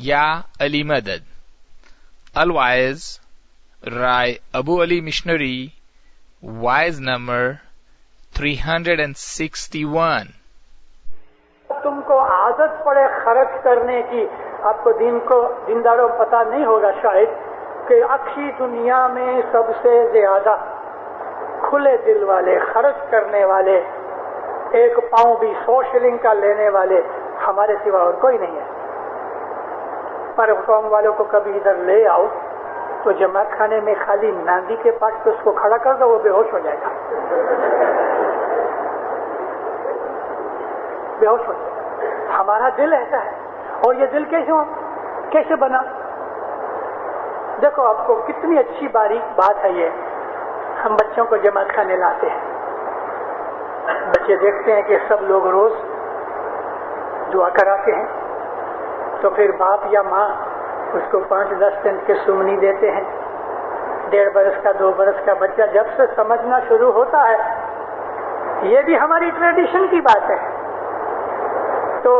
یا علی مدد. الوائز رائے ابو علی missionary, wise number 361. تم کو عادت پڑے خرچ کرنے کی، آپ کو دینداروں پتہ نہیں ہوگا شاید کہ اکثر دنیا میں سب سے زیادہ کھلے دل والے، خرچ کرنے والے، 1 پاؤں بھی 100 شلنگ کا لینے والے ہمارے سوا اور کوئی نہیں ہے. پر قوم والوں کو کبھی ادھر لے آؤ تو جماعت خانے میں خالی ناندی کے پاس پہ اس کو کھڑا کر دو، وہ بے ہوش ہو جائے گا، بے ہوش ہو جائے گا. ہمارا دل ایسا ہے. اور یہ دل کیسے بنا؟ دیکھو آپ کو کتنی اچھی باریک بات ہے یہ. ہم بچوں کو جماعت خانے لاتے ہیں، بچے دیکھتے ہیں کہ سب لوگ روز دعا کراتے ہیں، تو پھر باپ یا ماں اس کو 5-10 سینٹ کے سمنی دیتے ہیں. 1.5 برس کا 2 برس کا بچہ جب سے سمجھنا شروع ہوتا ہے، یہ بھی ہماری ٹریڈیشن کی بات ہے، تو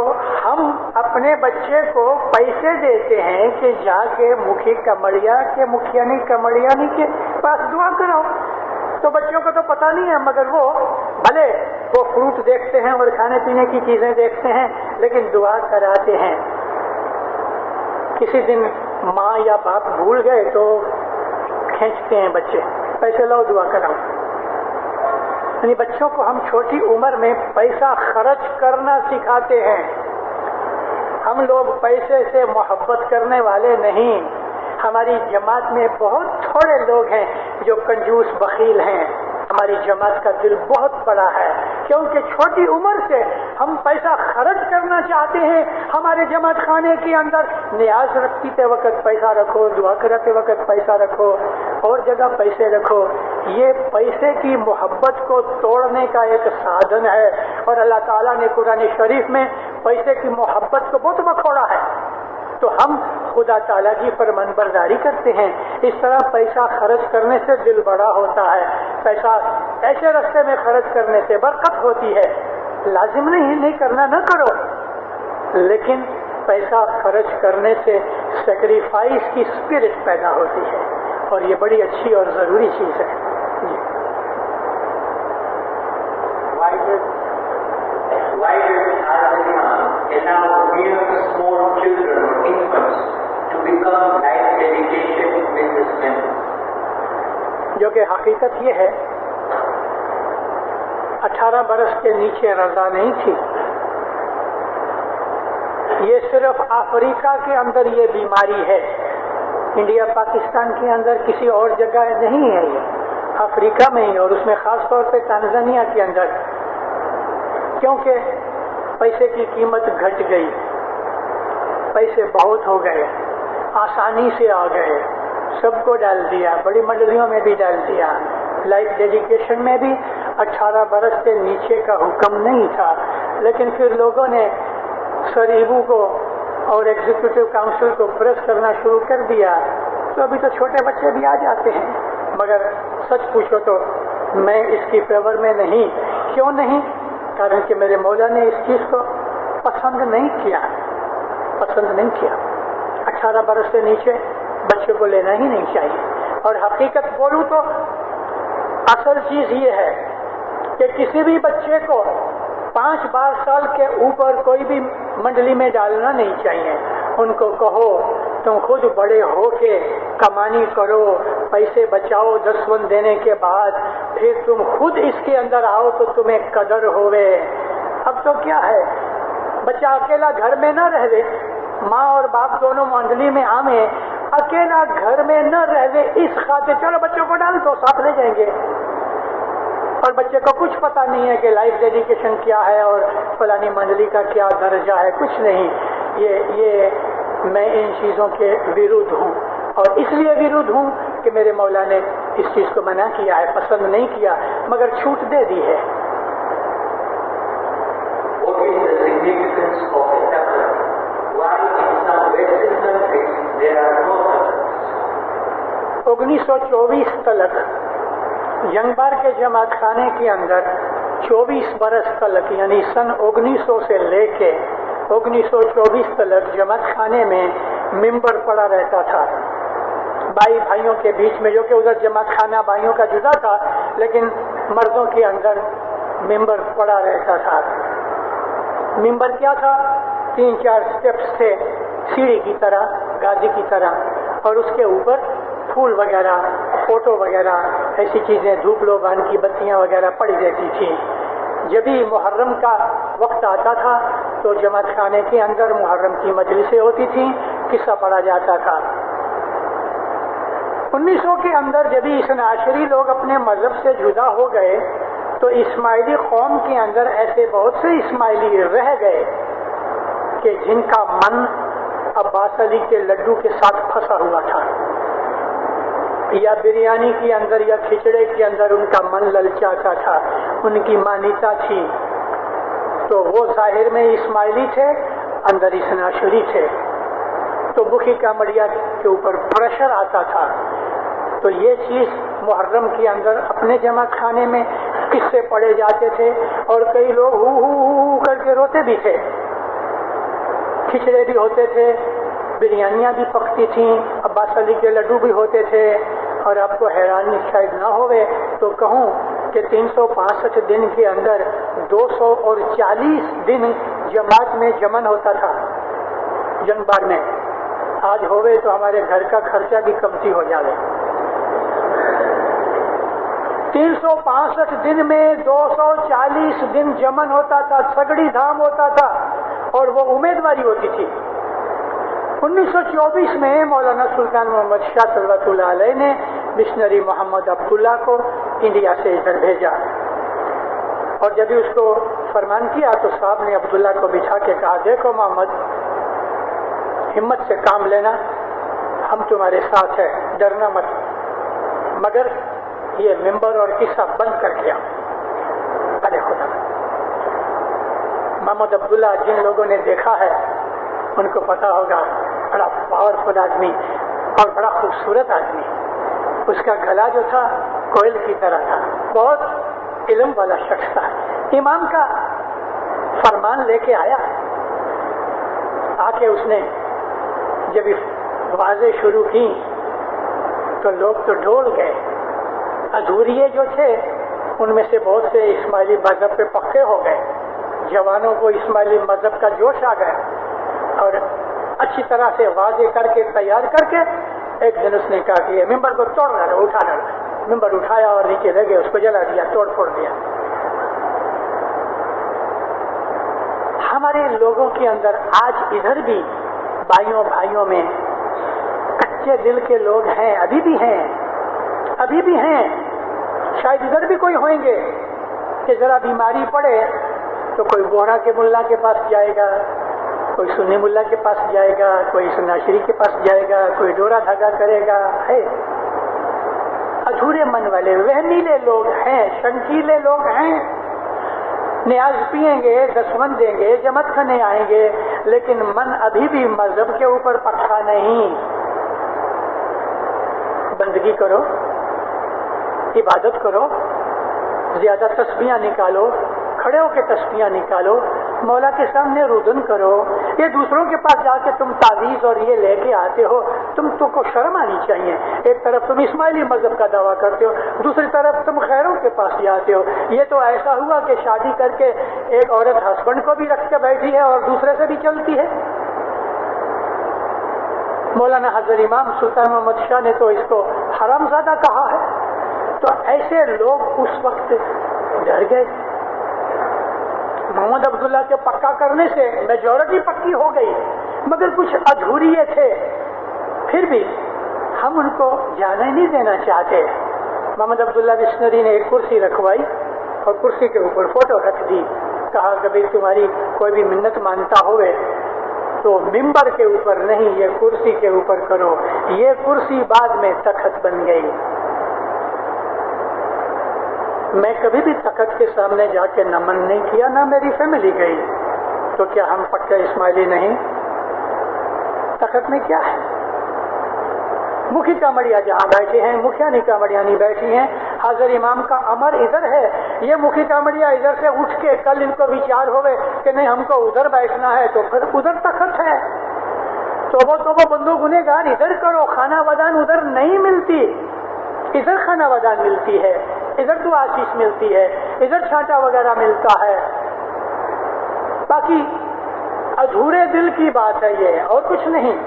ہم اپنے بچے کو پیسے دیتے ہیں کہ جا کے مکھیا کے پاس دعا کراؤ. تو بچوں کو تو پتہ نہیں ہے، مگر وہ بھلے وہ فروٹ دیکھتے ہیں اور کھانے پینے کی چیزیں دیکھتے ہیں، لیکن دعا کراتے ہیں. کسی دن ماں یا باپ بھول گئے تو کھینچتے ہیں بچے، پیسے لاؤ دعا کراؤ. یعنی بچوں کو ہم چھوٹی عمر میں پیسہ خرچ کرنا سکھاتے ہیں. ہم لوگ پیسے سے محبت کرنے والے نہیں. ہماری جماعت میں بہت تھوڑے لوگ ہیں جو کنجوس بخیل ہیں. ہماری جماعت کا دل بہت بڑا ہے، کیونکہ چھوٹی عمر سے ہم پیسہ خرچ کرنا چاہتے ہیں. ہمارے جماعت خانے کے اندر نیاز رکھتے وقت پیسہ رکھو، دعا کراتے وقت پیسہ رکھو، اور جگہ پیسے رکھو. یہ پیسے کی محبت کو توڑنے کا ایک سادھن ہے، اور اللہ تعالیٰ نے قرآن شریف میں پیسے کی محبت کو بہت بکھوڑا ہے. تو ہم خدا تعالیٰ کی فرمان برداری کرتے ہیں. اس طرح پیسہ خرچ کرنے سے دل بڑا ہوتا ہے. پیسہ ایسے راستے میں خرچ کرنے سے برکت ہوتی ہے. لازم نہیں کرنا، نہ کرو، لیکن پیسہ خرچ کرنے سے سیکریفائس کی اسپرٹ پیدا ہوتی ہے، اور یہ بڑی اچھی اور ضروری چیز ہے. جی. جو کہ حقیقت یہ ہے، 18 برس کے نیچے رضا نہیں تھی. یہ صرف افریقہ کے اندر یہ بیماری ہے، انڈیا پاکستان کے اندر کسی اور جگہ نہیں ہے. یہ افریقہ میں ہی، اور اس میں خاص طور پہ تنزانیہ کے اندر، کیونکہ پیسے کی قیمت گھٹ گئی، پیسے بہت ہو گئے، آسانی سے آ گئے، سب کو ڈال دیا، بڑی منڈلیوں میں بھی ڈال دیا. لائف ڈیڈیکیشن میں بھی 18 برس سے نیچے کا حکم نہیں تھا، لیکن پھر لوگوں نے سر ایبو کو اور ایگزیکٹو کاؤنسل کو پریس کرنا شروع کر دیا. تو ابھی تو چھوٹے بچے بھی آ جاتے ہیں، مگر سچ پوچھو تو میں اس کی فیور میں نہیں. کیوں نہیں؟ کارن کہ میرے مولا نے اس چیز کو پسند نہیں کیا. 18 برس سے نیچے بچے کو لینا ہی نہیں چاہیے. اور حقیقت بولوں تو اصل چیز یہ ہے کہ کسی بھی بچے کو 5-12 سال کے اوپر کوئی بھی منڈلی میں ڈالنا نہیں چاہیے. ان کو کہو تم خود بڑے ہو کے کمانی کرو، پیسے بچاؤ 10 ون دینے کے بعد، پھر تم خود اس کے اندر آؤ تو تمہیں قدر ہوئے. اب تو کیا ہے، بچہ اکیلا گھر میں نہ رہے، ماں اور باپ دونوں منڈلی میں آمیں، اکیلا گھر میں نہ رہے اس خاطر چلو بچوں کو ڈال دو، ساتھ لے جائیں گے. اور بچے کو کچھ پتہ نہیں ہے کہ لائف ڈیڈیکیشن کیا ہے اور فلانی منڈلی کا کیا درجہ ہے، کچھ نہیں. یہ میں ان چیزوں کے ویرودھ ہوں، اور اس لیے ویرودھ ہوں کہ میرے مولا نے اس چیز کو منع کیا ہے، پسند نہیں کیا، مگر چھوٹ دے دی ہے. What is the significance of a sucker? Why in some Western countries there are no suckers? 1924 تلک ینگ بار کے جماعت خانے کے اندر 24 برس تلک، یعنی سن 1900 سے لے کے 1924 تلک جماعت خانے میں منبر پڑا رہتا تھا بھائی بھائیوں کے بیچ میں، جو کہ ادھر جماعت خانہ بھائیوں کا جدا تھا، لیکن مردوں کے اندر منبر پڑا رہتا تھا۔ منبر کیا تھا؟ 3-4 سٹیپس تھے، سیڑھی کی طرح، گادی کی طرح، اور اس کے اوپر پھول وغیرہ، فوٹو وغیرہ، ایسی چیزیں، دھوپ لوبان کی بتیاں وغیرہ پڑی رہتی تھی۔ جب بھی محرم کا وقت آتا تھا تو جماعت خانے کے اندر محرم کی مجلسیں ہوتی تھیں، قصہ پڑھا جاتا تھا۔ 1900 کے اندر جب بھی اثنا عشری لوگ اپنے مذہب سے جدا ہو گئے تو اسماعیلی قوم کے اندر ایسے بہت سے اسماعیلی رہ گئے کہ جن کا من عباس علی کے لڈو کے ساتھ پھنسا ہوا تھا، یا بریانی کے اندر یا کھچڑے کے اندر ان کا من للچاتا تھا، ان کی مانیتا تھی۔ تو وہ ظاہر میں اسماعیلی تھے، اندر اثنا عشری تھے، تو بکھی کامڑیا کے اوپر پریشر آتا تھا۔ تو یہ چیز محرم کے اندر اپنے جماعت خانے میں قصے پڑے جاتے تھے، اور کئی لوگ ہو ہو ہو کر کے روتے بھی تھے، کھچڑے بھی ہوتے تھے، بریانیاں بھی پکتی تھیں، عباس علی کے لڈو بھی ہوتے تھے۔ اور آپ کو حیرانی شاید نہ ہوئے تو کہوں کہ 365 دن کے اندر 240 دن جماعت میں جمن ہوتا تھا جنگ بار میں۔ آج ہوئے تو ہمارے گھر کا خرچہ بھی کمتی ہو جائے۔ 365 دن میں 240 دن جمن ہوتا تھا، سگڑی دھام ہوتا تھا، اور وہ امیدواری ہوتی تھی۔ 1924 میں مولانا سلطان محمد شاہ صلوات اللہ علیہ نے مشنری محمد عبداللہ کو انڈیا سے ادھر بھیجا، اور جب اس کو فرمان کیا تو صاحب نے عبداللہ کو بٹھا کے کہا، دیکھو محمد، ہمت سے کام لینا، ہم تمہارے ساتھ ہیں، ڈرنا مت، مگر یہ ممبر اور قصہ بند کر کے آؤ۔ ارے خدا، محمد عبداللہ جن لوگوں نے دیکھا ہے ان کو پتا ہوگا، بڑا پاورفل آدمی اور بڑا خوبصورت آدمی، اس کا گلا جو تھا کوئل کی طرح تھا، بہت علم والا شخص تھا۔ امام کا فرمان لے کے آیا، آ کے اس نے جب واضح شروع کی تو لوگ تو ڈھول گئے۔ ادھوریے جو تھے ان میں سے بہت سے اسماعیلی مذہب پہ پکے ہو گئے، جوانوں کو اسماعیلی مذہب کا جوش آ گیا، اور اچھی طرح سے واضح کر کے تیار کر کے ایک دن اس نے کہا کہ یہ ممبر کو توڑ ڈالو، اٹھا ڈالو۔ ممبر اٹھایا اور نیچے لگے، اس کو جلا دیا، توڑ پھوڑ دیا۔ ہمارے لوگوں کے اندر آج ادھر بھی بھائیوں میں کچے دل کے لوگ ہیں، ابھی بھی ہیں، شاید ادھر بھی کوئی ہوئیں گے کہ ذرا بیماری پڑے تو کوئی بوہرا کے ملا کے پاس جائے گا، کوئی سنی ملا کے پاس جائے گا، کوئی سناشری کے پاس جائے گا، کوئی ڈورا دھاگا کرے گا۔ ہے ادھورے من والے وہمیلے لوگ ہیں، شنکیلے لوگ ہیں، نیاز پیئیں گے، دسمن دیں گے، جماعت کھانے آئیں گے، لیکن من ابھی بھی مذہب کے اوپر پکا نہیں۔ بندگی کرو، عبادت کرو، زیادہ تسبیحاں نکالو، کھڑے ہو کے تسبیحاں نکالو، مولا کے سامنے رودن کرو۔ یہ دوسروں کے پاس جا کے تم تعویذ اور یہ لے کے آتے ہو، تم کو شرم آنی چاہیے۔ ایک طرف تم اسماعیلی مذہب کا دعویٰ کرتے ہو، دوسری طرف تم خیروں کے پاس جاتے ہو۔ یہ تو ایسا ہوا کہ شادی کر کے ایک عورت ہسبینڈ کو بھی رکھ کے بیٹھی ہے اور دوسرے سے بھی چلتی ہے۔ مولانا حضرت امام سلطان محمد شاہ نے تو اس کو حرام زادہ کہا ہے۔ تو ایسے لوگ اس وقت ڈر گئے۔ محمد عبداللہ کے پکا کرنے سے میجورٹی پکی ہو گئی، مگر کچھ ادھوریے تھے، پھر بھی ہم ان کو جانے نہیں دینا چاہتے۔ محمد عبداللہ مشنری نے ایک کرسی رکھوائی اور کرسی کے اوپر فوٹو رکھ دی، کہا کبھی تمہاری کوئی بھی منت مانتا ہوئے تو ممبر کے اوپر نہیں، یہ کرسی کے اوپر کرو۔ یہ کرسی بعد میں تخت بن گئی۔ میں کبھی بھی تخت کے سامنے جا کے نمن نہیں کیا، نہ میری فیملی گئی، تو کیا ہم پکے اسماعیلی نہیں؟ تخت میں کیا ہے؟ مکھی کامڑیا جہاں بیٹھے ہیں، مکھیانی کامڑیانی بیٹھی ہیں، حاضر امام کا امر ادھر ہے۔ یہ مکھی کامڑیا ادھر سے اٹھ کے کل ان کو وچار ہوئے کہ نہیں ہم کو ادھر بیٹھنا ہے تو پھر ادھر تخت ہے۔ توبہ بندو گنہگار ادھر کرو، خانہ ودان ادھر نہیں ملتی، ادھر خانہ ودان ملتی ہے، ادھر تو آشیش ملتی ہے، ادھر چھانٹا وغیرہ ملتا ہے. باقی ادھورے دل کی بات ہے یہ، اور کچھ نہیں.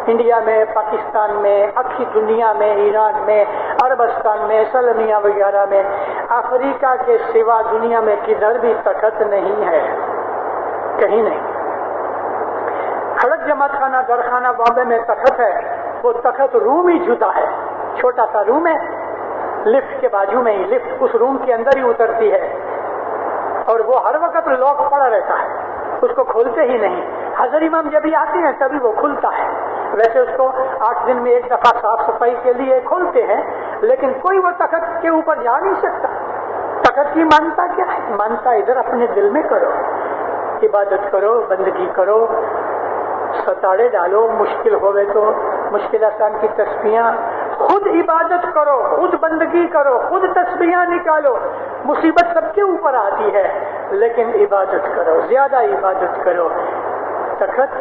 انڈیا میں، پاکستان میں، اکھی دنیا میں، ایران میں، عربستان میں، سلمیہ وغیرہ میں، افریقہ کے سوا دنیا میں کدھر بھی تخت نہیں ہے، کہیں نہیں. کھڑک جماعت خانہ درخانہ بامبے میں تخت ہے، وہ تخت روم ہی جدا ہے، چھوٹا سا روم ہے، لفٹ کے بازو میں ہی، لفٹ اس روم کے اندر ہی اترتی ہے، اور وہ ہر وقت لاک پڑا رہتا ہے، اس کو کھولتے ہی نہیں. حضرت امام جب بھی آتے ہیں تبھی وہ کھلتا ہے. ویسے اس کو 8 دن میں ایک دفعہ صاف صفائی کے لیے کھولتے ہیں، لیکن کوئی وہ تخت کے اوپر جا نہیں سکتا. تخت کی مانتا کیا ہے؟ مانتا ادھر اپنے دل میں کرو، عبادت کرو، بندگی کرو، ستاڑے ڈالو، مشکل ہوئے تو مشکل آسان کی تسبیحاں، خود عبادت کرو، خود بندگی کرو، خود تسبیحاں نکالو. مصیبت سب کے اوپر آتی ہے، لیکن عبادت کرو، زیادہ عبادت کرو. تخت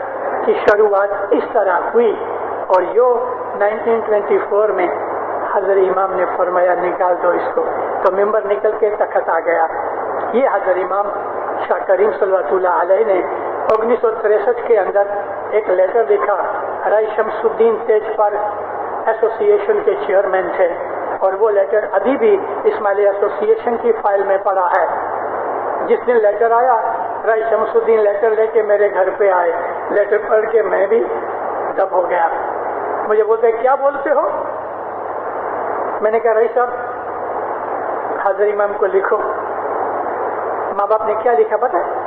کی شروعات اس طرح ہوئی، اور یہ 1924 میں حضرت امام نے فرمایا نکال دو اس کو، تو ممبر نکل کے تخت آ گیا. یہ حضرت امام شاہ کریم صلی اللہ علیہ نے 1963 کے اندر ایک لیٹر لکھا. رائی شمس الدین تیج پر ایسوسی ایشن کے چیئرمین تھے، اور وہ لیٹر ابھی بھی اسماعیلی ایسوسی ایشن کی فائل میں پڑا ہے. جس دن لیٹر آیا، رائی شمس الدین لیٹر لے کے میرے گھر پہ آئے. لیٹر پڑھ کے میں بھی دب ہو گیا. مجھے بولتے کیا بولتے ہو؟ میں نے کہا رائی صاحب حضرت امام کو لکھو. ماں باپ نے کیا لکھا پتہ ہے؟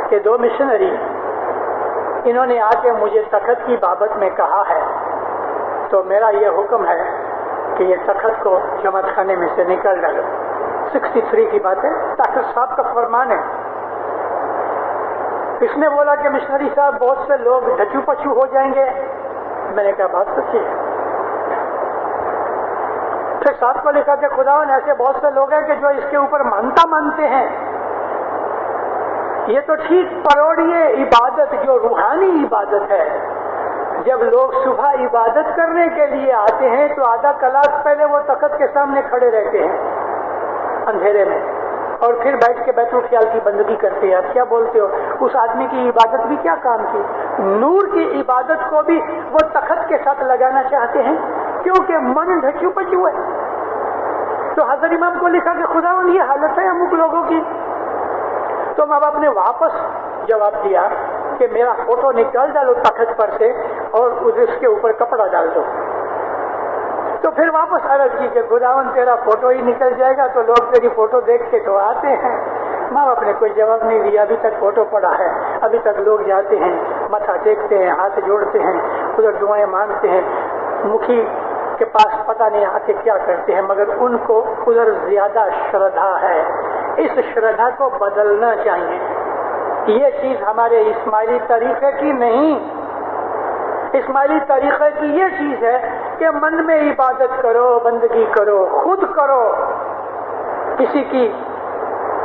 کہ 2 مشنری انہوں نے آ کے مجھے تخت کی بابت میں کہا ہے، تو میرا یہ حکم ہے کہ یہ تخت کو جماعت خانے میں سے نکال ڈالو. 63 کی بات ہے، ڈاکٹر صاحب کا فرمان ہے. اس نے بولا کہ مشنری صاحب بہت سے لوگ ڈھچو پچو ہو جائیں گے. میں نے کہا بات سچی ہے. پھر صاحب کو لکھا کہ خداوند ایسے بہت سے لوگ ہیں کہ جو اس کے اوپر مانتے ہیں. یہ تو ٹھیک پروڑیے عبادت جو روحانی عبادت ہے، جب لوگ صبح عبادت کرنے کے لیے آتے ہیں تو آدھا کلاک پہلے وہ تخت کے سامنے کھڑے رہتے ہیں اندھیرے میں، اور پھر بیٹھ کے بیت الخیال کی بندگی کرتے ہیں. آپ کیا بولتے ہو؟ اس آدمی کی عبادت بھی کیا کام کی؟ نور کی عبادت کو بھی وہ تخت کے ساتھ لگانا چاہتے ہیں، کیونکہ من ڈھچو پچو ہے. تو حضرت امام کو لکھا کہ خداوند یہ حالت ہے امک لوگوں کی. تو ماں باپ نے واپس جواب دیا کہ میرا فوٹو نکال ڈالو تخت پر سے اور اس کے اوپر کپڑا ڈال دو. تو پھر واپس عرض کی کہ خداوند تیرا فوٹو ہی نکل جائے گا تو لوگ تیری فوٹو دیکھ کے تو آتے ہیں. ماں باپ نے کوئی جواب نہیں دیا. ابھی تک فوٹو پڑا ہے، ابھی تک لوگ جاتے ہیں، ماتھا ٹیکتے ہیں، ہاتھ جوڑتے ہیں، ادھر دعائیں مانگتے ہیں. مکھی کے پاس پتہ نہیں آ کے کیا کرتے ہیں، مگر ان کو ادھر زیادہ شردھا ہے. اس شردھا کو بدلنا چاہیے. یہ چیز ہمارے اسماعیلی طریقے کی نہیں. اسماعیلی طریقے کی یہ چیز ہے کہ من میں عبادت کرو، بندگی کرو، خود کرو، کسی کی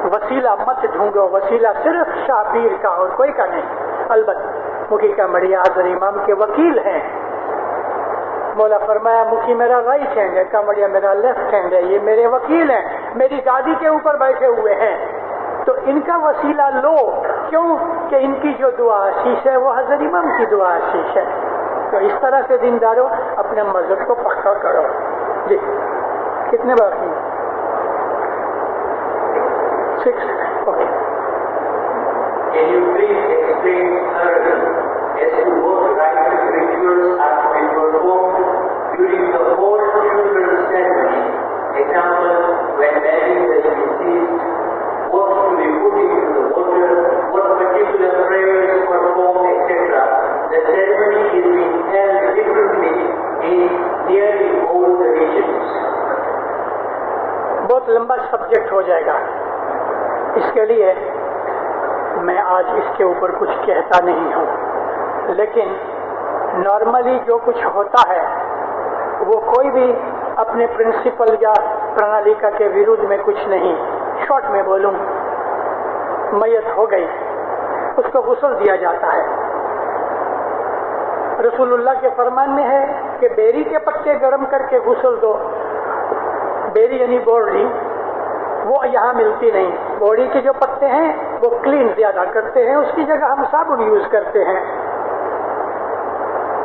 وسیلہ مت ڈھونڈو. وسیلہ صرف شاہ پیر کا اور کوئی کا نہیں. البتہ مکھی کا مڑیا حضرت امام کے وکیل ہیں. مولا فرمایا مکھی میرا رائٹ ہینڈ ہے، کمڑیا میرا لیفٹ ہینڈ ہے. یہ میرے وکیل ہیں، میری گادی کے اوپر بیٹھے ہوئے ہیں، تو ان کا وسیلہ لو. کیوں کہ ان کی جو دعا آشیش ہے وہ حضرت امام کی دعا آشیش ہے. تو اس طرح سے دینداروں اپنے مذہب کو پکا کرو. جی کتنے باقی ہیں؟ 6. Okay. Can you please explain thoroughly as to what righteous rituals are to be performed during the whole funeral ceremony? Example, when burying the deceased, what to be put into the water, what particular prayers performed, etc. The ceremony is being held differently in nearly all the regions. بہت لمبا subject ہو جائے گا، اس کے لیے میں آج اس کے اوپر کچھ کہتا نہیں ہوں. لیکن نارملی جو کچھ ہوتا ہے وہ کوئی بھی اپنے پرنسپل یا پرنالیکا کے ویرودھ میں کچھ نہیں. شارٹ میں بولوں، میت ہو گئی، اس کو غسل دیا جاتا ہے. رسول اللہ کے فرمان میں ہے کہ بیری کے پتے گرم کر کے غسل دو. بیری یعنی بوڑی، وہ یہاں ملتی نہیں. بوڑی کے جو پتے ہیں وہ کلین زیادہ کرتے ہیں، اس کی جگہ ہم صابن یوز کرتے ہیں.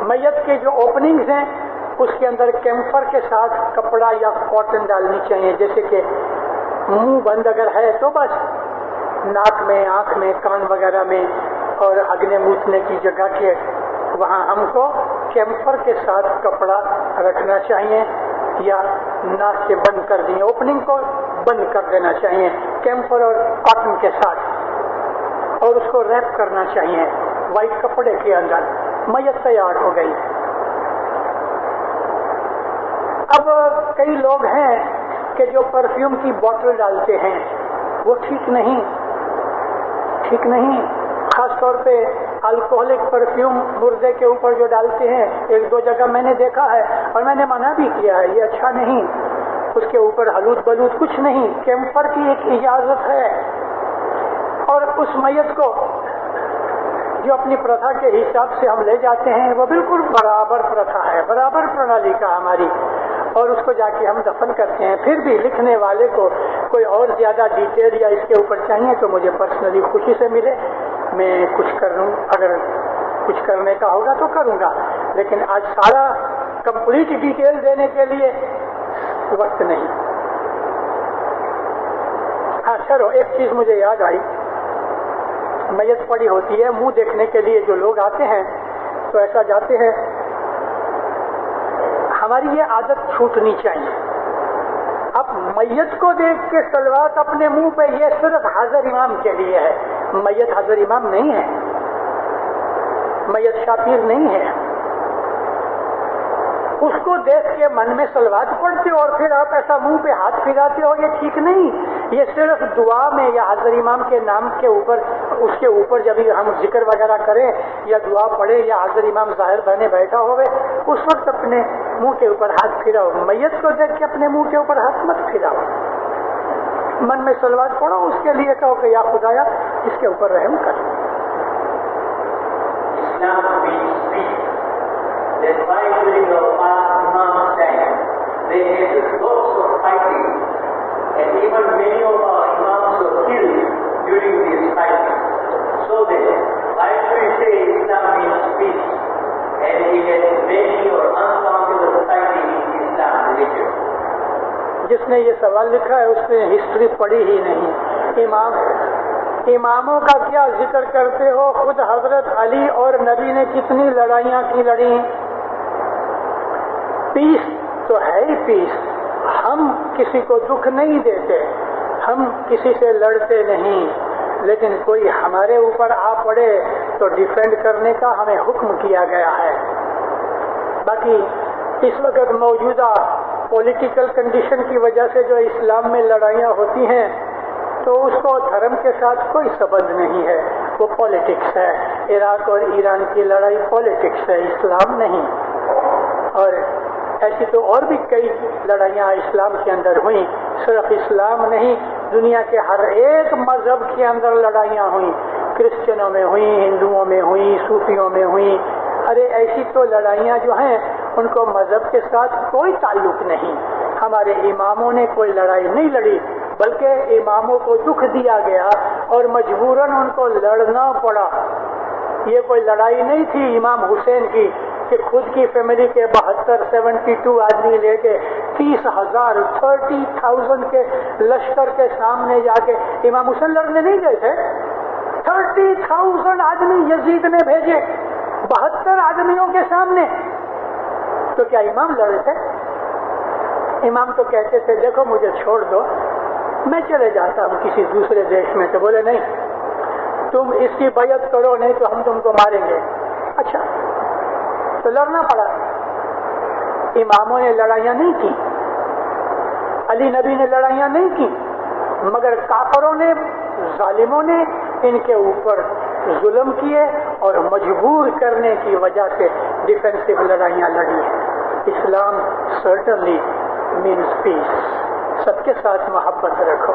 میت کے جو اوپننگز ہیں اس کے اندر کیمفر کے ساتھ کپڑا یا کاٹن ڈالنی چاہیے. جیسے کہ منہ بند اگر ہے تو بس ناک میں، آنکھ میں، کان وغیرہ میں اور اگنے موتنے کی جگہ کے وہاں ہم کو کیمفر کے ساتھ کپڑا رکھنا چاہیے یا ناک سے بند کر دیں، اوپننگ کو بند کر دینا چاہیے کیمفر اور کاٹن کے ساتھ، اور اس کو ریپ کرنا چاہیے وائٹ کپڑے کے اندر. میت تیار ہو گئی. اب کئی لوگ ہیں کہ جو پرفیوم کی بوٹل ڈالتے ہیں، وہ ٹھیک نہیں. خاص طور پہ الکوہلک پرفیوم مردے کے اوپر جو ڈالتے ہیں، ایک دو جگہ میں نے دیکھا ہے اور میں نے منع بھی کیا ہے، یہ اچھا نہیں. اس کے اوپر حلود بلود کچھ نہیں، کیمفر کی ایک اجازت ہے. اور اس میت کو جو اپنی پرتھا کے حساب سے ہم لے جاتے ہیں وہ بالکل برابر پرتھا ہے، برابر پرنالی کا ہماری، اور اس کو جا کے ہم دفن کرتے ہیں. پھر بھی لکھنے والے کو کوئی اور زیادہ ڈیٹیل یا اس کے اوپر چاہیے تو مجھے پرسنلی خوشی سے ملے، میں کچھ کروں، اگر کچھ کرنے کا ہوگا تو کروں گا. لیکن آج سارا کمپلیٹ ڈیٹیل دینے کے لیے وقت نہیں. ہاں چلو، ایک چیز مجھے یاد آئی. میت پڑی ہوتی ہے، منہ دیکھنے کے لیے جو لوگ آتے ہیں تو ایسا جاتے ہیں. ہماری یہ عادت چھوٹنی چاہیے. اب میت کو دیکھ کے صلوات اپنے منہ پہ، یہ صرف حاضر امام کے لیے ہے. میت حاضر امام نہیں ہے، میت شاپیر نہیں ہے. اس کو دیکھ کے من میں صلوات پڑھتے ہو اور پھر آپ ایسا منہ پہ ہاتھ پھراتے ہو، یہ ٹھیک نہیں. یہ صرف دعا میں یا حاضر امام کے نام کے اوپر، اس کے اوپر جب ہم ذکر وغیرہ کریں یا دعا پڑھیں یا حاضر امام ظاہر بنے بیٹھا ہوئے اس وقت اپنے منہ کے اوپر ہاتھ پھراؤ. میت کو دیکھ کے اپنے منہ کے اوپر ہاتھ مت پھراؤ. من میں صلوات پڑھو، اس کے لیے کہو کہ یا خدایا اس کے اوپر رحم کر. That while during the past Imam's time, they had lots of fighting, and even many of our Imams were killed during these fighting. So that, why should we say Islam means peace, and we had many or uncountable fighting in Islam religion? جس نے یہ سوال لکھا ہے اس نے history پڑھی ہی نہیں. اماموں کا کیا ذکر کرتے ہو؟ خود حضرت علی اور نبی نے کتنی لڑائیاں کی لڑی. پیس تو ہے ہی پیس. ہم کسی کو دکھ نہیں دیتے، ہم کسی سے لڑتے نہیں، لیکن کوئی ہمارے اوپر آ پڑے تو ڈیفینڈ کرنے کا ہمیں حکم کیا گیا ہے. باقی اس وقت موجودہ پولیٹیکل کنڈیشن کی وجہ سے جو اسلام میں لڑائیاں ہوتی ہیں تو اس کو دھرم کے ساتھ کوئی سبند نہیں ہے، وہ پولیٹکس ہے. عراق اور ایران کی لڑائی پولیٹکس ہے، اسلام نہیں. اور ایسی تو اور بھی کئی لڑائیاں اسلام کے اندر ہوئیں. صرف اسلام نہیں، دنیا کے ہر ایک مذہب کے اندر لڑائیاں ہوئیں. کرسچنوں میں ہوئیں، ہندوؤں میں ہوئیں، صوفیوں میں ہوئیں. ارے ایسی تو لڑائیاں جو ہیں ان کو مذہب کے ساتھ کوئی تعلق نہیں. ہمارے اماموں نے کوئی لڑائی نہیں لڑی، بلکہ اماموں کو دکھ دیا گیا اور مجبوراً ان کو لڑنا پڑا. یہ کوئی لڑائی نہیں تھی امام حسین کی کہ خود کی فیملی کے 72 آدمی لے کے 30,000 کے لشکر کے سامنے جا کے امام حسین لڑنے نہیں گئے تھے. 30,000 آدمی یزید نے بھیجے 72 آدمیوں کے سامنے. تو کیا امام لڑے تھے؟ امام تو کہتے تھے دیکھو مجھے چھوڑ دو، میں چلے جاتا ہوں کسی دوسرے دیش میں. تو بولے نہیں، تم اس کی بیعت کرو نہیں تو ہم تم کو ماریں گے. اچھا، تو لڑنا پڑا. اماموں نے لڑائیاں نہیں کی، علی نبی نے لڑائیاں نہیں کی، مگر کافروں نے، ظالموں نے ان کے اوپر ظلم کیے اور مجبور کرنے کی وجہ سے ڈیفینسو لڑائیاں لڑی. اسلام سرٹنلی مینس پیس. سب کے ساتھ محبت رکھو.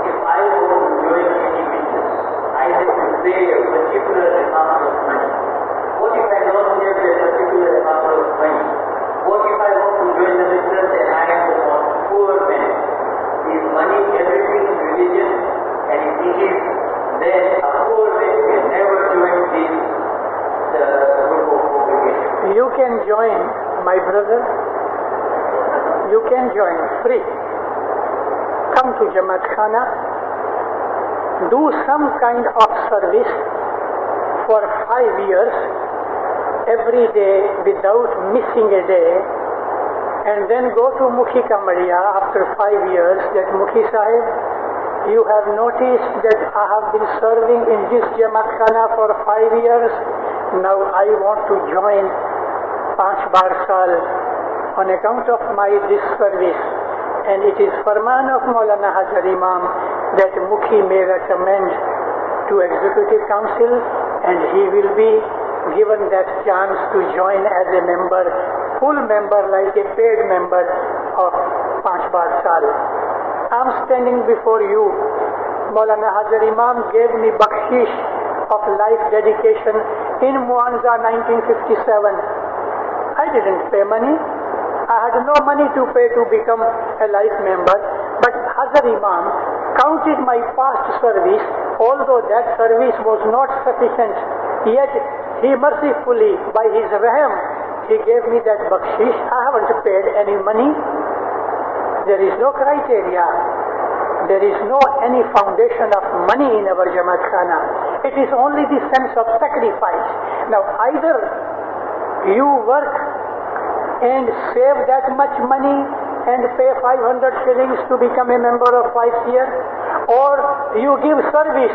If I go to join any business, I have to pay a particular amount of money? What if I don't have a particular amount of money? What if I want to join the business and I am a poor man? Is money everything in religion? And if it is, then a poor man can never join this group of congregation. You can join, my brother. You can join free. Come to Jamaat Khana. Do some kind of service for 5 years, every day without missing a day, and then go to Mukhi Kamadiya after 5 years that Mukhi Sahib, you have noticed that I have been serving in this Jamaat Khana for 5 years. Now I want to join 5 bar saal on account of my this service. And it is Farman of Maulana Hajar Imam that Mukhi may recommend to Executive Council, and he will be given that chance to join as a member, full member, like a paid member of 5 bar saal. I am standing before you. Maulana Hajar Imam gave me bakshish of life dedication in Muanza 1957. I didn't pay money. I had no money to pay to become a life member, but Hajar Imam counted my past service, although that service was not sufficient, yet he mercifully, by his raham, he gave me that bakshish. I haven't paid any money. There is no criteria. There is no any foundation of money in our Jamaat Khana. It is only the sense of sacrifice. Now either you work and save that much money and pay 500 shillings to become a member of 5 years, or you give service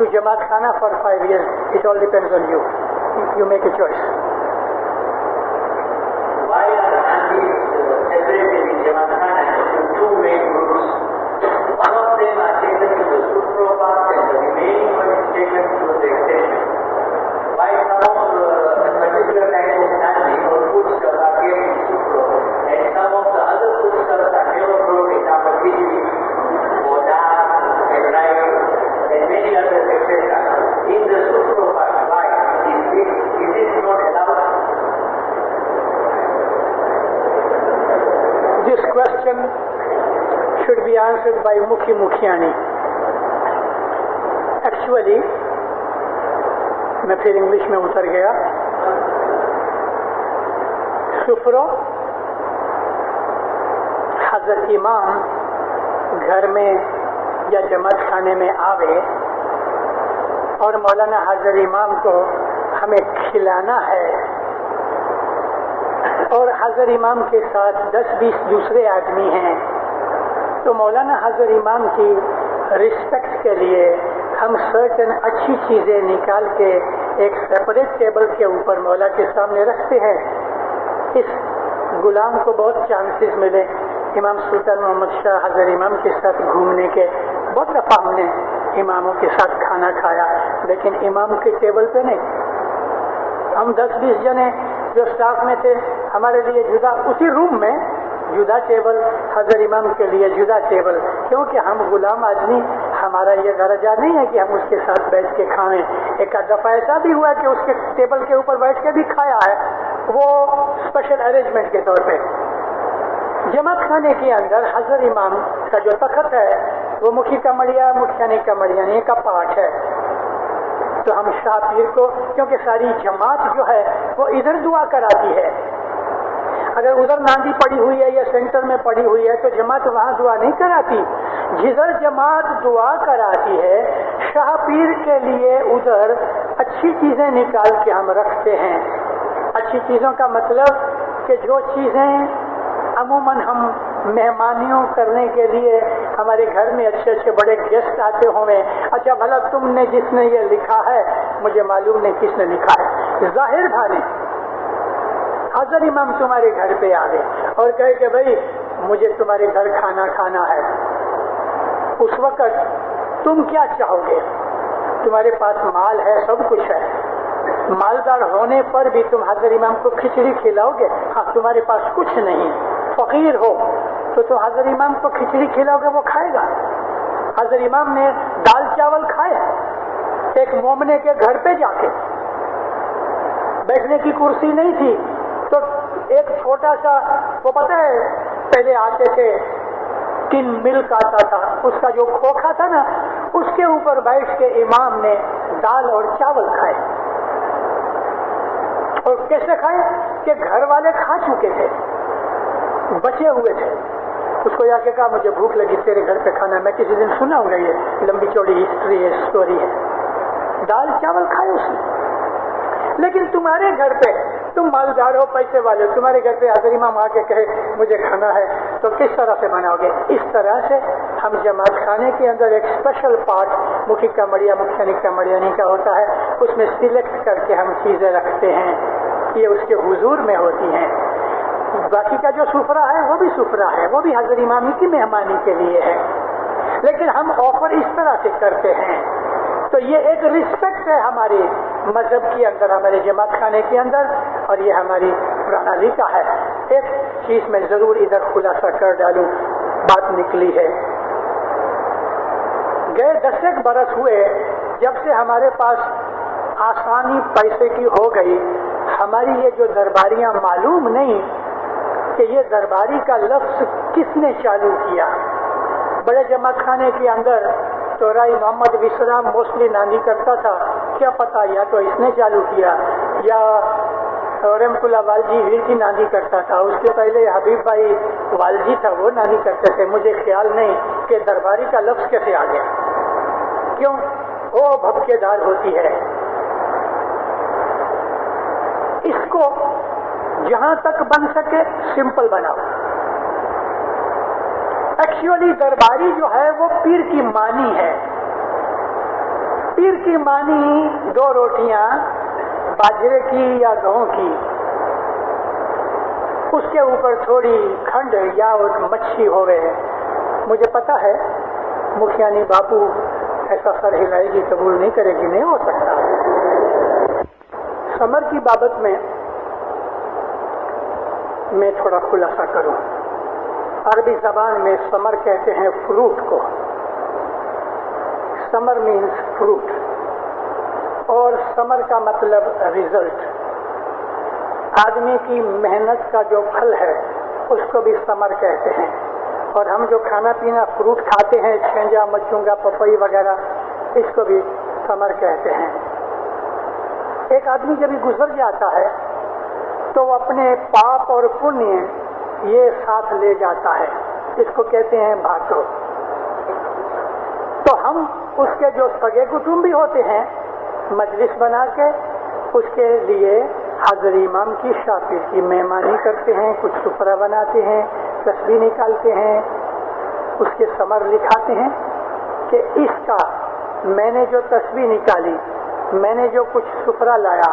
to Jamaat Khana for 5 years. It all depends on you. You make a choice. Why are the Andis separated in Jamaat Khana into 2 main groups? One of them are taken to the Supro path and the remaining one is taken to the extension. Why some of the particular type of Andi or foodstuffs are kept in Supro and some of the other foodstuffs are never brought, example khichdi or dal and rice and many others, etc. In the Supro path, why? Is this not allowed? This question should be answered by Mukhi Mukhiani. Actually, میں پھر English میں اتر گیا. سفرو حضرت امام گھر میں یا جماعت خانے میں آوے اور مولانا حضرت امام کو ہمیں کھلانا ہے, اور حضرت امام کے ساتھ 10-20 دوسرے آدمی ہیں, تو مولانا حضرت امام کی رسپیکٹ کے لیے ہم سرٹن اچھی چیزیں نکال کے ایک سیپریٹ ٹیبل کے اوپر مولا کے سامنے رکھتے ہیں. اس غلام کو بہت چانسز ملے امام سلطان محمد شاہ حضرت امام کے ساتھ گھومنے کے. بہت دفعہ ہم نے اماموں کے ساتھ کھانا کھایا, لیکن امام کے ٹیبل پہ نہیں. ہم 10-20 جنے جو اسٹاف میں تھے, ہمارے لیے جدا اسی روم میں جدا ٹیبل, حضرت امام کے لیے جدا ٹیبل, کیونکہ ہم غلام آدمی, ہمارا یہ درجہ نہیں ہے کہ ہم اس کے ساتھ بیٹھ کے کھائیں. ایک دفعہ ایسا بھی ہوا کہ اس کے ٹیبل کے اوپر بیٹھ کے بھی کھایا ہے, وہ اسپیشل ارینجمنٹ کے طور پہ. جماعت خانے کے اندر حضرت امام کا جو تخت ہے وہ مکھی کمڑیا مکھیانی کمڑیانی کا پاٹ ہے. تو ہم شاہ پیر کو, کیونکہ ساری جماعت جو ہے وہ ادھر دعا کراتی ہے, اگر ادھر ناندی پڑی ہوئی ہے یا سینٹر میں پڑی ہوئی ہے تو جماعت وہاں دعا نہیں کراتی. جدھر جماعت دعا کراتی ہے شاہ پیر کے لیے ادھر اچھی چیزیں نکال کے ہم رکھتے ہیں. اچھی چیزوں کا مطلب کہ جو چیزیں عموماً ہم مہمانیوں کرنے کے لیے ہمارے گھر میں اچھے اچھے بڑے گیسٹ آتے ہوئے, اچھا بھلا تم نے جس نے یہ لکھا ہے مجھے معلوم نہیں کس نے لکھا ہے, ظاہر بھانے حضرت امام تمہارے گھر پہ آ گئے اور کہے کہ بھائی مجھے تمہارے گھر کھانا کھانا ہے. اس وقت تم کیا چاہو گے؟ تمہارے پاس مال ہے, سب کچھ ہے, مالدار ہونے پر بھی تم حضرت امام کو کھچڑی کھلاؤ گے؟ ہاں, تمہارے پاس کچھ نہیں, فقیر ہو تو تم حضرت امام کو کھچڑی کھلاؤ گے, وہ کھائے گا. حضرت امام نے دال چاول کھائے, ایک مومنے کے گھر پہ جا کے بیٹھنے کی کرسی نہیں تھی تو ایک چھوٹا سا وہ پتہ ہے پہلے آتے تھے ٹن ملک آتا تھا، اس کا جو کھوکھا تھا نا اس کے اوپر بیٹھ کے امام نے دال اور چاول کھائے. اور کیسے کھائے کہ گھر والے کھا چکے تھے، بچے ہوئے تھے. اس کو جا کے کہا مجھے بھوک لگی تیرے گھر پہ کھانا. میں کسی دن سنا ہوں گا، یہ لمبی چوڑی ہسٹری ہے، اسٹوری ہے. دال چاول کھائے اس نے. لیکن تمہارے گھر پہ تم مالدار ہو، پیسے والے ہو، تمہارے گھر پہ حضرت امام آ کے کہے مجھے کھانا ہے تو کس طرح سے بناؤ گے؟ اس طرح سے ہم جماعت خانے کے اندر ایک اسپیشل پارٹ مکھی کا مڑیا مکھیانی کا مڑیانی کا ہوتا ہے، اس میں سلیکٹ کر کے ہم چیزیں رکھتے ہیں، یہ اس کے حضور میں ہوتی ہیں. باقی کا جو سفرہ ہے وہ بھی سفرہ ہے، وہ بھی حضرت امامی کی مہمانی کے لیے ہے، لیکن ہم آفر اس طرح سے کرتے ہیں. تو یہ ایک رسپیکٹ ہے ہمارے مذہب کے اندر، ہمارے جماعت خانے کے اندر، اور یہ ہماری پرانالی کا ہے. ایک چیز میں ضرور ادھر خلاصہ کر ڈالوں، بات نکلی ہے. گئے 10 برس ہوئے جب سے ہمارے پاس آسانی پیسے کی ہو گئی، ہماری یہ جو درباریاں معلوم نہیں کہ یہ درباری کا لفظ کس نے چالو کیا. بڑے جماعت خانے کے اندر تو رائی محمد وسرام موسٹلی ناندی کرتا تھا، کیا پتا یا تو اس نے چالو کیا یا رحمت اللہ والجی ویر کی ناندی کرتا تھا. اس کے پہلے حبیب بھائی والجی تھا، وہ ناندی کرتے تھے. مجھے خیال نہیں کہ درباری کا لفظ کیسے آ گیا، کیوں وہ بھبکے دار ہوتی ہے. اس کو جہاں تک بن سکے سمپل بناؤ. ایکچولی درباری جو ہے وہ پیر کی مانی ہے. پیر کی مانی 2 روٹیاں باجرے کی یا گہوں کی، اس کے اوپر تھوڑی کھنڈ یا ایک مچھی ہوئے. مجھے پتا ہے مکھیانی باپو ایسا سر ہلائے گی، قبول نہیں کرے گی، نہیں ہو سکتا. سمر کی بابت میں تھوڑا خلاصہ کروں. عربی زبان میں سمر کہتے ہیں فروٹ کو. سمر مینس فروٹ، اور سمر کا مطلب ریزلٹ. آدمی کی محنت کا جو پھل ہے اس کو بھی سمر کہتے ہیں. اور ہم جو کھانا پینا فروٹ کھاتے ہیں، چھینجا مچونگا پپئی وغیرہ، اس کو بھی سمر کہتے ہیں. ایک آدمی جب گزر جاتا ہے تو وہ اپنے پاپ اور پنیہ یہ ساتھ لے جاتا ہے، اس کو کہتے ہیں بھاٹو. تو ہم اس کے جو سگے کٹمبی ہوتے ہیں مجلس بنا کے اس کے لیے حضرت امام کی شافی کی مہمانی کرتے ہیں، کچھ سفرہ بناتے ہیں، تسبیح نکالتے ہیں، اس کے ثمر لکھاتے ہیں کہ اس کا میں نے جو تسبیح نکالی، میں نے جو کچھ سفرہ لایا،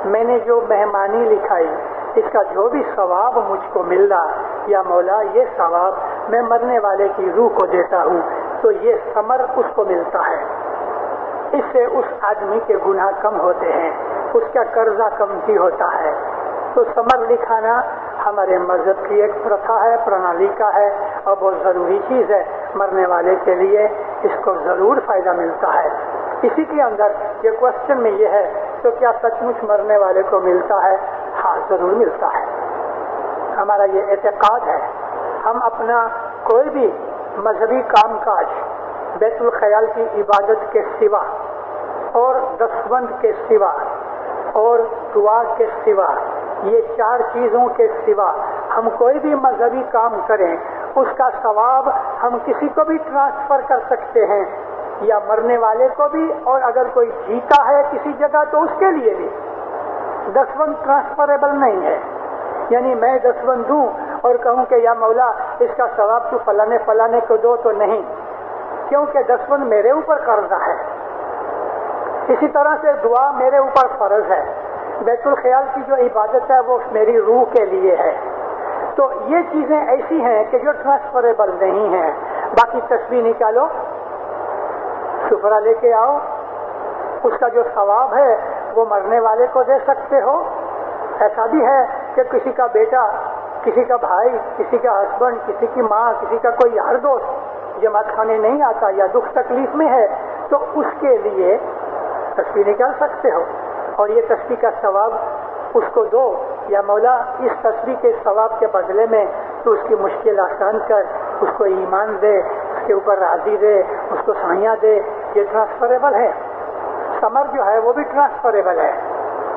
میں نے جو مہمانی لکھائی، اس کا جو بھی ثواب مجھ کو مل رہا، یا مولا یہ ثواب میں مرنے والے کی روح کو دیتا ہوں، تو یہ ثمر اس کو ملتا ہے. اس سے اس آدمی کے گناہ کم ہوتے ہیں، اس کا قرضہ کم ہی ہوتا ہے. تو ثمر لکھانا ہمارے مذہب کی ایک پرتھا ہے، پرنالی کا ہے، اور بہت ضروری چیز ہے. مرنے والے کے لیے اس کو ضرور فائدہ ملتا ہے. اسی کے اندر یہ کوشچن میں یہ ہے تو کیا سچ مچ مرنے والے کو ملتا ہے؟ ہاں ضرور ملتا ہے. ہمارا یہ اعتقاد ہے. ہم اپنا کوئی بھی مذہبی کام کاج بیت الخیال کی عبادت کے سوا اور دستبند کے سوا اور دعا کے سوا، یہ 4 چیزوں کے سوا ہم کوئی بھی مذہبی کام کریں، اس کا ثواب ہم کسی کو بھی ٹرانسفر کر سکتے ہیں، یا مرنے والے کو بھی، اور اگر کوئی جیتا ہے کسی جگہ تو اس کے لیے بھی. دستبند ٹرانسفریبل نہیں ہے. یعنی میں دستبند دوں اور کہوں کہ یا مولا اس کا ثواب تو فلانے فلانے کو دو، تو نہیں، کیونکہ دستبند میرے اوپر قرضہ ہے. اسی طرح سے دعا میرے اوپر فرض ہے. بیت الخیال کی جو عبادت ہے وہ میری روح کے لیے ہے. تو یہ چیزیں ایسی ہیں کہ جو ٹرانسفریبل نہیں ہیں. باقی تسبیح نکالو، سفرہ لے کے آؤ، اس کا جو ثواب ہے وہ مرنے والے کو دے سکتے ہو. ایسا بھی ہے کہ کسی کا بیٹا، کسی کا بھائی، کسی کا ہسبینڈ، کسی کی ماں، کسی کا کوئی یار دوست جماعت خانے نہیں آتا یا دکھ تکلیف میں ہے، تو اس کے لیے تسبیح نکال سکتے ہو، اور یہ تسبیح کا ثواب اس کو دو، یا مولا اس تسبیح کے ثواب کے بدلے میں تو اس کی مشکل آسان کر، اس کو ایمان دے، اس کے اوپر راضی دے، اس کو سائیاں دے. یہ ٹرانسفریبل ہے. ثمر جو ہے وہ بھی ٹرانسفریبل ہے،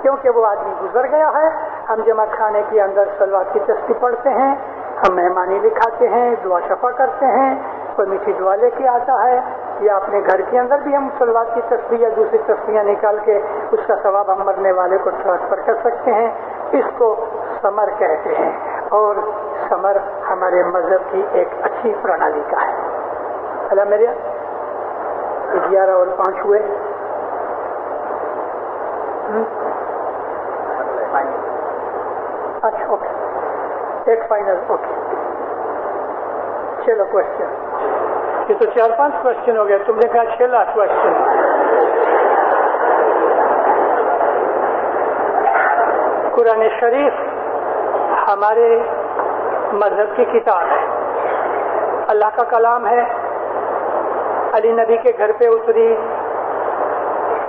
کیونکہ وہ آدمی گزر گیا ہے. ہم جمع خانے کے اندر صلوات کی تسبیح پڑھتے ہیں، ہم مہمانی لکھاتے ہیں، دعا شفا کرتے ہیں، کوئی میٹھی دعا لے کے آتا ہے، یا اپنے گھر کے اندر بھی ہم صلوات کی تسبیح یا دوسری تسبیحیں نکال کے اس کا ثواب ہم مرنے والے کو ٹرانسفر کر سکتے ہیں. اس کو ثمر کہتے ہیں، اور ثمر ہمارے مذہب کی ایک اچھی پرنالی کا ہے. اللہ میرے 11 اور 5 ہوئے. اچھا اوکے، ایک فائنل. اوکے چلو کوشچن. یہ تو 4-5 کوشچن ہو گئے، تم نے کہا 6 لاکھ کوشچن. قرآن شریف ہمارے مذہب کی کتاب ہے، اللہ کا کلام ہے، علی نبی کے گھر پہ اتری،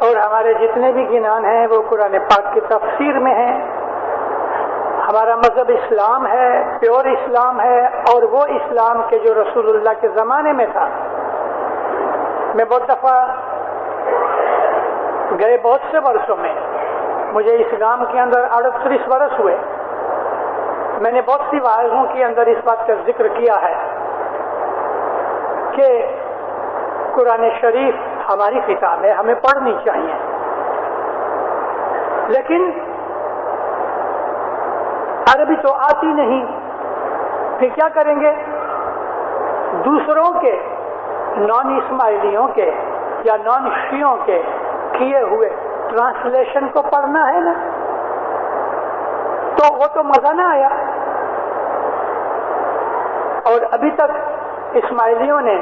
اور ہمارے جتنے بھی گنان ہیں وہ قرآن پاک کی تفسیر میں ہیں. ہمارا مذہب اسلام ہے، پیور اسلام ہے، اور وہ اسلام کے جو رسول اللہ کے زمانے میں تھا. میں بہت دفعہ گئے بہت سے برسوں میں، مجھے اسلام کے اندر 38 برس ہوئے. میں نے بہت سی واعظوں کے اندر اس بات کا ذکر کیا ہے کہ قرآن شریف ہماری کتاب ہے، ہمیں پڑھنی چاہیے، لیکن عربی تو آتی نہیں. پھر کیا کریں گے؟ دوسروں کے، نان اسماعیلیوں کے یا نان شیعوں کے کیے ہوئے ٹرانسلیشن کو پڑھنا ہے نا، تو وہ تو مزہ نہ آیا. اور ابھی تک اسماعیلیوں نے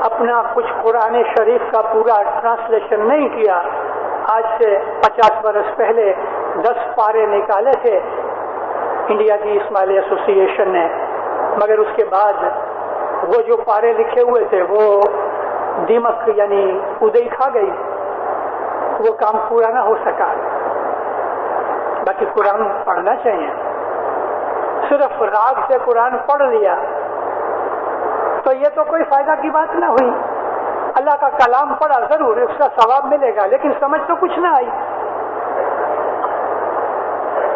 اپنا کچھ قرآن شریف کا پورا ٹرانسلیشن نہیں کیا. آج سے 50 برس پہلے 10 پارے نکالے تھے انڈیا کی اسماعیلی ایسوسی ایشن نے، مگر اس کے بعد وہ جو پارے لکھے ہوئے تھے وہ دیمک یعنی ادئی کھا گئی، وہ کام پورا نہ ہو سکا. باقی قرآن پڑھنا چاہیے. صرف راگ سے قرآن پڑھ لیا تو یہ تو کوئی فائدہ کی بات نہ ہوئی. اللہ کا کلام پڑھا ضرور، اس کا ثواب ملے گا، لیکن سمجھ تو کچھ نہ آئی.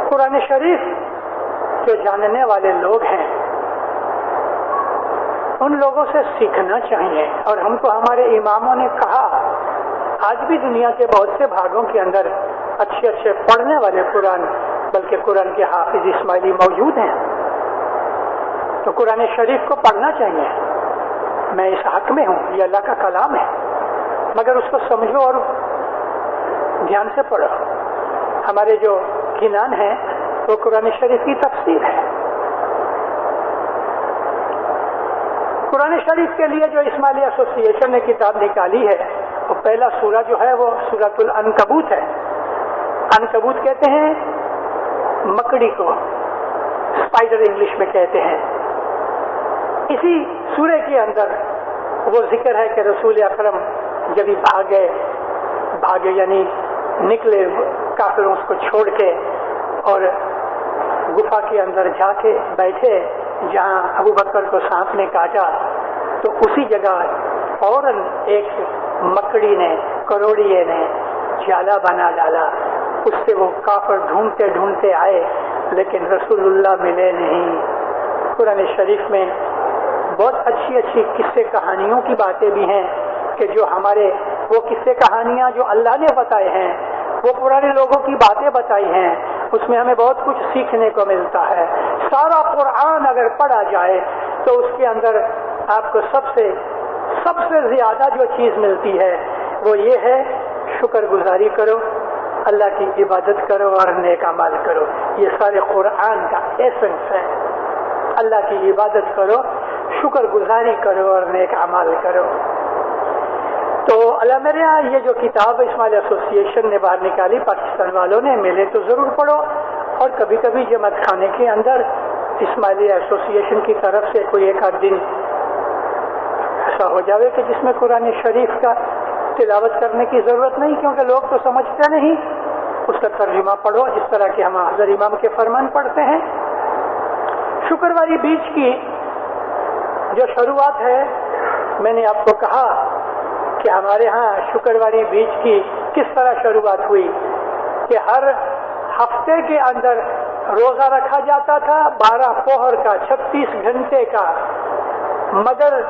قرآن شریف جو جاننے والے لوگ ہیں ان لوگوں سے سیکھنا چاہیے. اور ہم کو ہمارے اماموں نے کہا، آج بھی دنیا کے بہت سے بھاگوں کے اندر اچھے اچھے پڑھنے والے قرآن، بلکہ قرآن کے حافظ اسماعیلی موجود ہیں، تو قرآن شریف کو پڑھنا چاہیے. میں اس حق میں ہوں، یہ اللہ کا کلام ہے، مگر اس کو سمجھو اور دھیان سے پڑھو. ہمارے جو گنان ہیں وہ قرآن شریف کی تفسیر ہے. قرآن شریف کے لیے جو اسماعیلی ایسوسی ایشن نے کتاب نکالی ہے، وہ پہلا سورہ جو ہے وہ سورۃ العنکبوت ہے. عنکبوت کہتے ہیں مکڑی کو، اسپائڈر انگلش میں کہتے ہیں. اسی سورے کے اندر وہ ذکر ہے کہ رسول اکرم جب ہی بھاگے یعنی نکلے کافروں اس کو چھوڑ کے، اور گفا کے اندر جا کے بیٹھے جہاں ابو بکر کو سانپ نے کاٹا، تو اسی جگہ فوراً ایک مکڑی نے، کروڑیے نے جالا بنا ڈالا. اس سے وہ کافر ڈھونڈتے ڈھونڈتے آئے لیکن رسول اللہ ملے نہیں. قرآن شریف میں بہت اچھی اچھی قصے کہانیوں کی باتیں بھی ہیں کہ جو ہمارے وہ قصے کہانیاں جو اللہ نے بتائے ہیں، وہ پرانے لوگوں کی باتیں بتائی ہیں، اس میں ہمیں بہت کچھ سیکھنے کو ملتا ہے. سارا قرآن اگر پڑھا جائے تو اس کے اندر آپ کو سب سے زیادہ جو چیز ملتی ہے وہ یہ ہے، شکر گزاری کرو، اللہ کی عبادت کرو اور نیک اعمال کرو. یہ سارے قرآن کا ایسنس ہے. اللہ کی عبادت کرو، شکر گزاری کرو اور نیک اعمال کرو. تو اللہ میرے یہاں یہ جو کتاب اسماعیلی ایسوسی ایشن نے باہر نکالی، پاکستان والوں نے، ملے تو ضرور پڑھو. اور کبھی کبھی جماعت خانے کے اندر اسماعیلی ایسوسی ایشن کی طرف سے کوئی ایک آدھ دن ایسا ہو جاوے کہ جس میں قرآن شریف کا تلاوت کرنے کی ضرورت نہیں، کیونکہ لوگ تو سمجھتے نہیں. اس کا ترجمہ پڑھو جس طرح کہ ہم حضرت امام کے فرمان پڑھتے ہیں. شکرواری بیج کی جو شروعات ہے، میں نے آپ کو کہا کہ ہمارے ہاں شکرواری بیج کی کس طرح شروعات ہوئی کہ ہر ہفتے کے اندر روزہ رکھا جاتا تھا 12 پوہر کا 36 گھنٹے کا، مگر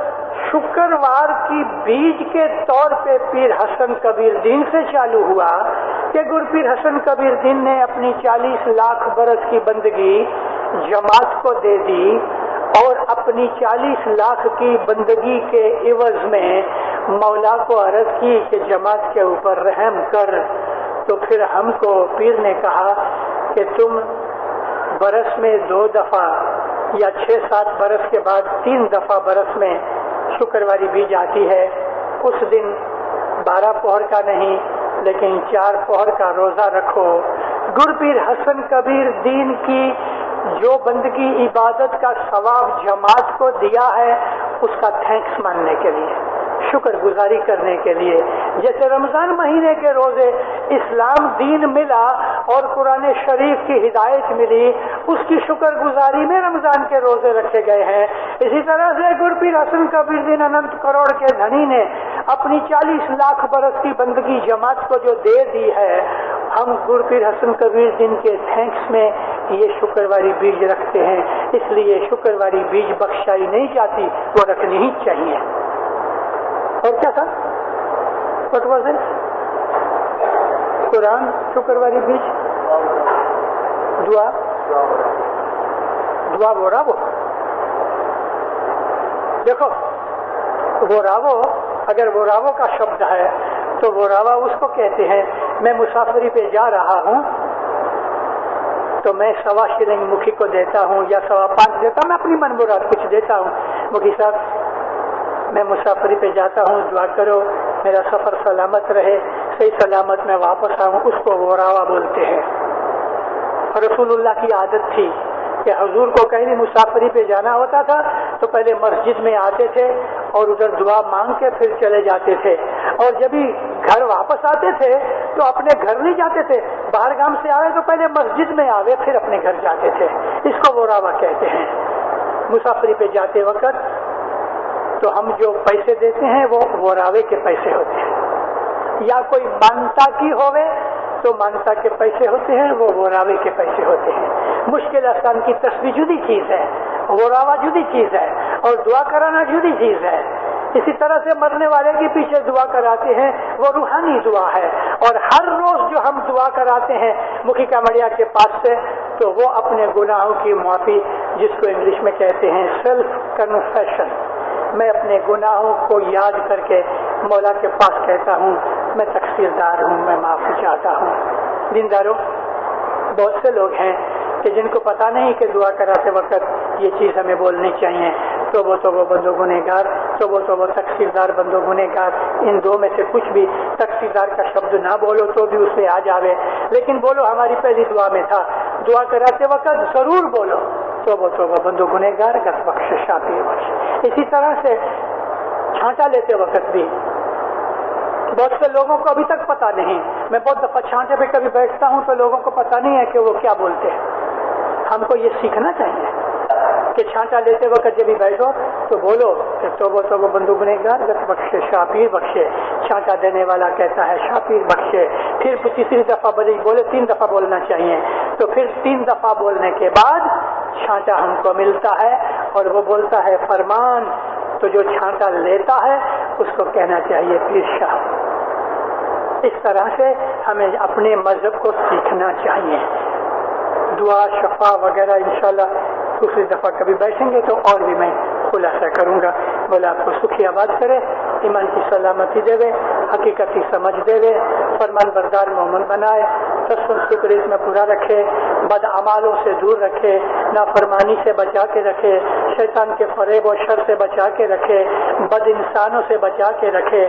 شکروار کی بیج کے طور پہ پیر حسن کبیر دین سے چالو ہوا کہ گر پیر حسن کبیر دین نے اپنی 40 لاکھ برس کی بندگی جماعت کو دے دی، اور اپنی 40 لاکھ کی بندگی کے عوض میں مولا کو عرض کی کہ جماعت کے اوپر رحم کر. تو پھر ہم کو پیر نے کہا کہ تم برس میں 2 دفعہ یا 6-7 برس کے بعد 3 دفعہ برس میں شکرواری بیج آتی ہے، اس دن 12 پوہر کا نہیں لیکن 4 پوہر کا روزہ رکھو. گر پیر حسن کبیر دین کی جو بندگی عبادت کا ثواب جماعت کو دیا ہے اس کا تھینکس ماننے کے لیے، شکر گزاری کرنے کے لیے. جیسے رمضان مہینے کے روزے اسلام دین ملا اور قرآن شریف کی ہدایت ملی، اس کی شکر گزاری میں رمضان کے روزے رکھے گئے ہیں. اسی طرح سے گر پیر حسن کبیر دین اننت کروڑ کے دھنی نے اپنی 40 لاکھ برس کی بندگی جماعت کو جو دے دی ہے، ہم گر پیر حسن کبیر دین کے تھینکس میں یہ شکرواری بیج رکھتے ہیں. اس لیے شکرواری بیج بخشائی نہیں جاتی، وہ رکھنی ہی چاہیے. اور کیا تھا؟ What was it? قرآن، شکرواری بیج، دعا وہ راو. دیکھو وہ راو، اگر وہ راو کا شبد ہے تو وہ راوا اس کو کہتے ہیں میں مسافری پہ جا رہا ہوں تو میں 1.25 شلنگ مکھی کو دیتا ہوں یا 5.25 دیتا ہوں، میں اپنی من مراد کچھ دیتا ہوں. مکھی صاحب میں مسافری پہ جاتا ہوں، دعا کرو میرا سفر سلامت رہے، صحیح سلامت میں واپس آؤں. اس کو وہ راوا بولتے ہیں. رسول اللہ کی عادت تھی کہ حضور کو کہیں مسافری پہ جانا ہوتا تھا تو پہلے مسجد میں آتے تھے اور ادھر دعا مانگ کے پھر چلے جاتے تھے، اور جب ہی گھر واپس آتے تھے تو اپنے گھر نہیں جاتے تھے، باہر گام سے آئے تو پہلے مسجد میں آوے پھر اپنے گھر جاتے تھے. اس کو وہ راوا کہتے ہیں. مسافری پہ جاتے وقت تو ہم جو پیسے دیتے ہیں وہ راوے کے پیسے ہوتے ہیں، یا کوئی مانتا کی ہوئے تو مانتا کے پیسے ہوتے ہیں، وہ راوے کے پیسے ہوتے ہیں. مشکل آسان کی تسبیح جدی چیز ہے، وہ راوا جدی چیز ہے، اور دعا کرانا جدی چیز ہے. اسی طرح سے مرنے والے کے پیچھے دعا کراتے ہیں، وہ روحانی دعا ہے. اور ہر روز جو ہم دعا کراتے ہیں مکھی کامڑیا کے پاس سے تو وہ اپنے گناہوں کی معافی، جس کو انگلش میں کہتے ہیں سیلف کنفیشن، میں اپنے گناہوں کو یاد کر کے مولا کے پاس کہتا ہوں میں تقصیردار ہوں، میں معافی چاہتا ہوں. دینداروں، بہت سے لوگ ہیں کہ جن کو پتہ نہیں کہ دعا کراتے وقت یہ چیز ہمیں بولنی چاہیے. تو وہ بندو گنہگار، تو وہ تقصیردار بندو گنہگار. ان دو میں سے کچھ بھی تقصیردار کا شبد نہ بولو تو بھی اس میں آ جاوے، لیکن بولو ہماری پہلی دعا میں تھا. دعا کراتے وقت ضرور بولو تو وہ بندو گنہگار گت بخش شافی بخش. اسی طرح سے چھانٹا لیتے وقت بھی بہت سے لوگوں کو ابھی تک پتا نہیں. میں بہت دفعہ چھانٹے پہ کبھی بیٹھتا ہوں تو لوگوں کو پتا نہیں ہے کہ وہ کیا بولتے ہیں. ہم کو یہ سیکھنا چاہیے کہ چھانٹا لیتے وقت جب بھی بیٹھو تو بولو کہ تو بندو گنہگار گت بخشے شاپیر بخشے. چھانٹا دینے والا کہتا ہے شاپیر بخشے. پھر تیسری دفعہ بولے 3 دفعہ بولنا چاہیے. تو پھر 3 دفعہ بولنے کے بعد چھانٹا ہم کو ملتا ہے اور وہ بولتا ہے فرمان. تو جو چھانٹا لیتا ہے اس کو کہنا چاہیے پیر شاہ. اس طرح سے ہمیں اپنے مذہب کو سیکھنا چاہیے. دعا شفا وغیرہ انشاءاللہ دوسری دفعہ کبھی بیٹھیں گے تو اور بھی میں خلاصہ کروں گا. مولا آپ کو سکھی آباد کرے، ایمان کی سلامتی دے، حقیقت کی سمجھ دے، فرمان بردار مومن بنائے، تسلیم شکر اس میں پورا رکھے، بد اعمالوں سے دور رکھے، نافرمانی سے بچا کے رکھے، شیطان کے فریب و شر سے بچا کے رکھے، بد انسانوں سے بچا کے رکھے،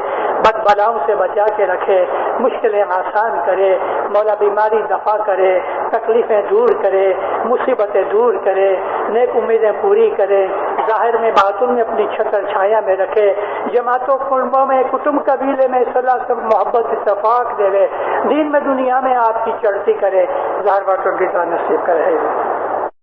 بد بلاؤں سے بچا کے رکھے، مشکلیں آسان کرے، مولا بیماری دفع کرے، تکلیفیں دور کرے، مصیبتیں دور کرے، نیک امیدیں پوری کرے، ظاہر میں باطن میں اپنی چھتر چھایا میں رکھے، جماعتوں کنبوں میں کٹمب قبیلے میں صلاح سب محبت اتفاق دے، دین میں دنیا میں آپ کی چڑھتی کرے، ظاہر باطن رضا نصیب کرے۔